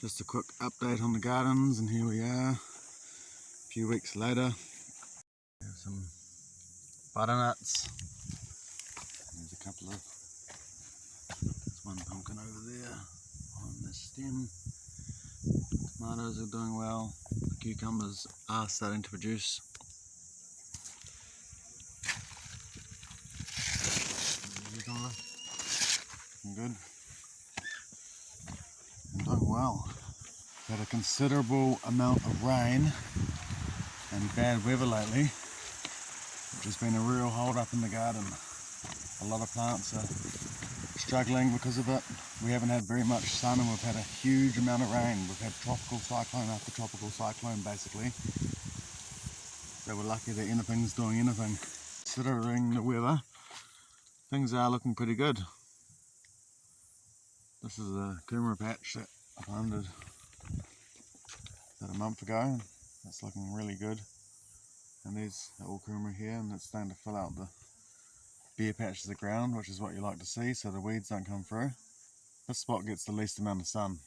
Just a quick update on the gardens, and here we are, a few weeks later. There's some butternuts. There's a couple of, there's one pumpkin over there on the stem. Tomatoes are doing well. The cucumbers are starting to produce. Cucumber, looking good. And doing well. Had a considerable amount of rain and bad weather lately, which has been a real hold up in the garden. A lot of plants are struggling because of it. We haven't had very much sun and we've had a huge amount of rain. We've had tropical cyclone after tropical cyclone basically. So we're lucky that anything's doing anything. Considering the weather, things are looking pretty good. This is a Kumara patch that I planted about a month ago. It's looking really good. And there's all Kumara here, and it's starting to fill out the bare patches of ground, which is what you like to see, so the weeds don't come through. This spot gets the least amount of sun,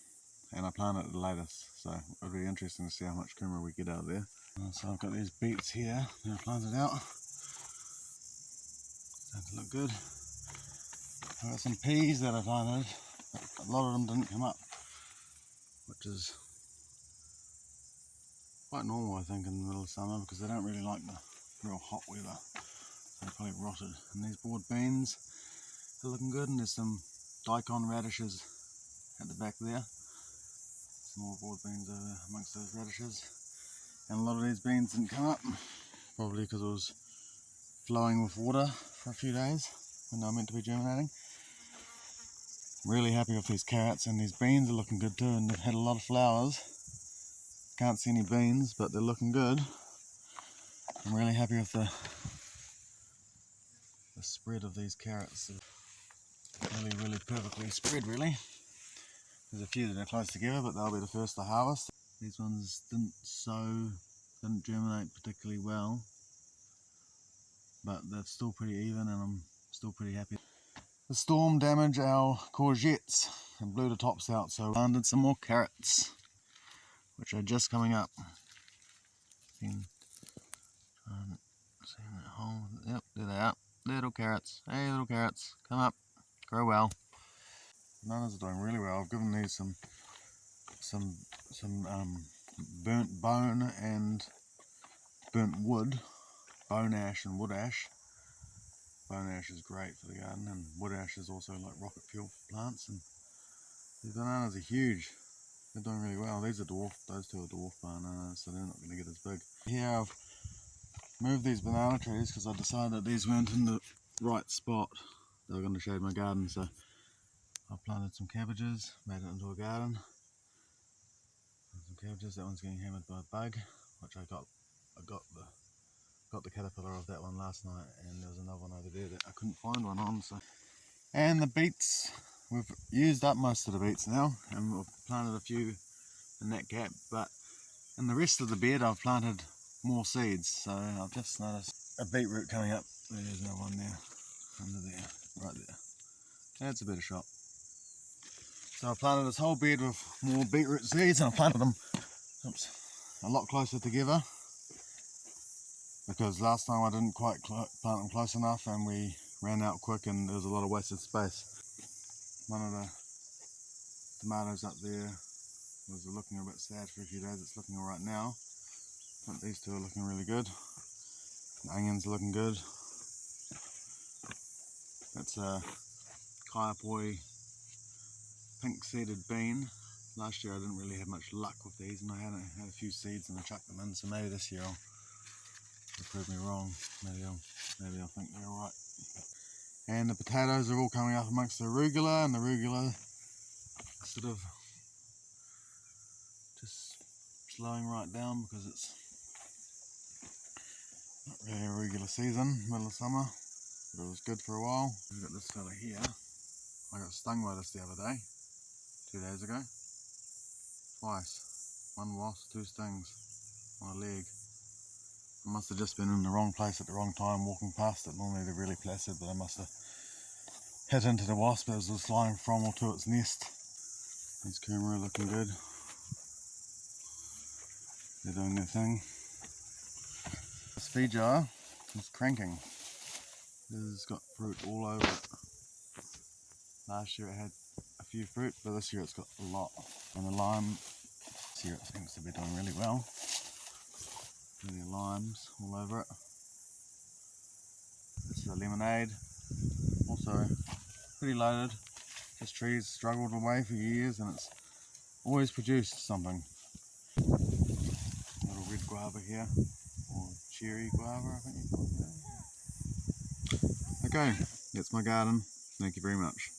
and I plant it at the latest, so it'll be interesting to see how much Kumara we get out of there. So I've got these beets here, now planted out. Starting to look good. I've got some peas that I planted, but a lot of them didn't come up, which is quite normal I think in the middle of summer, because they don't really like the real hot weather. So they're probably rotted. And these broad beans are looking good, and there's some daikon radishes at the back there. Some more broad beans over amongst those radishes. And a lot of these beans didn't come up, probably because it was flowing with water for a few days when they were meant to be germinating. I'm really happy with these carrots, and these beans are looking good too, and they've had a lot of flowers. Can't see any beans, but they're looking good. I'm really happy with the spread of these carrots. They're really perfectly spread really. There's a few that are close together, but they'll be the first to harvest. These ones didn't germinate particularly well, but they're still pretty even, and I'm still pretty happy. The storm damaged our courgettes and blew the tops out, so I planted some more carrots, which are just coming up. See that hole? Yep, there they are. Little carrots. Hey, little carrots, come up, grow well. Bananas are doing really well. I've given these some burnt bone and burnt wood, bone ash and wood ash. Bone ash is great for the garden, and wood ash is also like rocket fuel for plants. And these bananas are huge. They're doing really well. These are dwarf, those two are dwarf bananas, so they're not going to get as big. Here I've moved these banana trees because I decided that these weren't in the right spot. They were going to shade my garden, so I planted some cabbages, made it into a garden. Some cabbages. That one's getting hammered by a bug, which I got the caterpillar of that one last night, and there was another one over there that I couldn't find one on. So, and the beets, we've used up most of the beets now, and we've planted a few in that gap, but in the rest of the bed I've planted more seeds. So I've just noticed a beetroot coming up. There's another one there, under there, right there. That's a better shot. So I planted this whole bed with more beetroot seeds, and I planted them a lot closer together, because last time I didn't quite plant them close enough and we ran out quick and there was a lot of wasted space. One of the tomatoes up there was looking a bit sad for a few days. It's looking alright now. But these two are looking really good. The onions are looking good. That's a kaiapoi pink seeded bean. Last year I didn't really have much luck with these, and I had a few seeds and I chucked them in, so maybe this year they'll prove me wrong. Maybe I'll think they're alright. And the potatoes are all coming up amongst the arugula, and the arugula sort of just slowing right down because it's not really a regular season, middle of summer, but it was good for a while. We've got this fella here. I got stung by this the other day, 2 days ago, twice. One wasp, 2 stings on a leg. I must have just been in the wrong place at the wrong time walking past it. Normally they're really placid, but I must have hit into the wasp as it was flying from or to its nest. These Kumara are looking good. They're doing their thing. This feed jar is cranking. It's got fruit all over it. Last year it had a few fruit, but this year it's got a lot. And the lime, this year it seems to be doing really well. Plenty of limes all over it. This is a lemonade, also pretty loaded. This tree's struggled away for years and it's always produced something. Little red guava here, or cherry guava I think you call it. Okay, that's my garden. Thank you very much.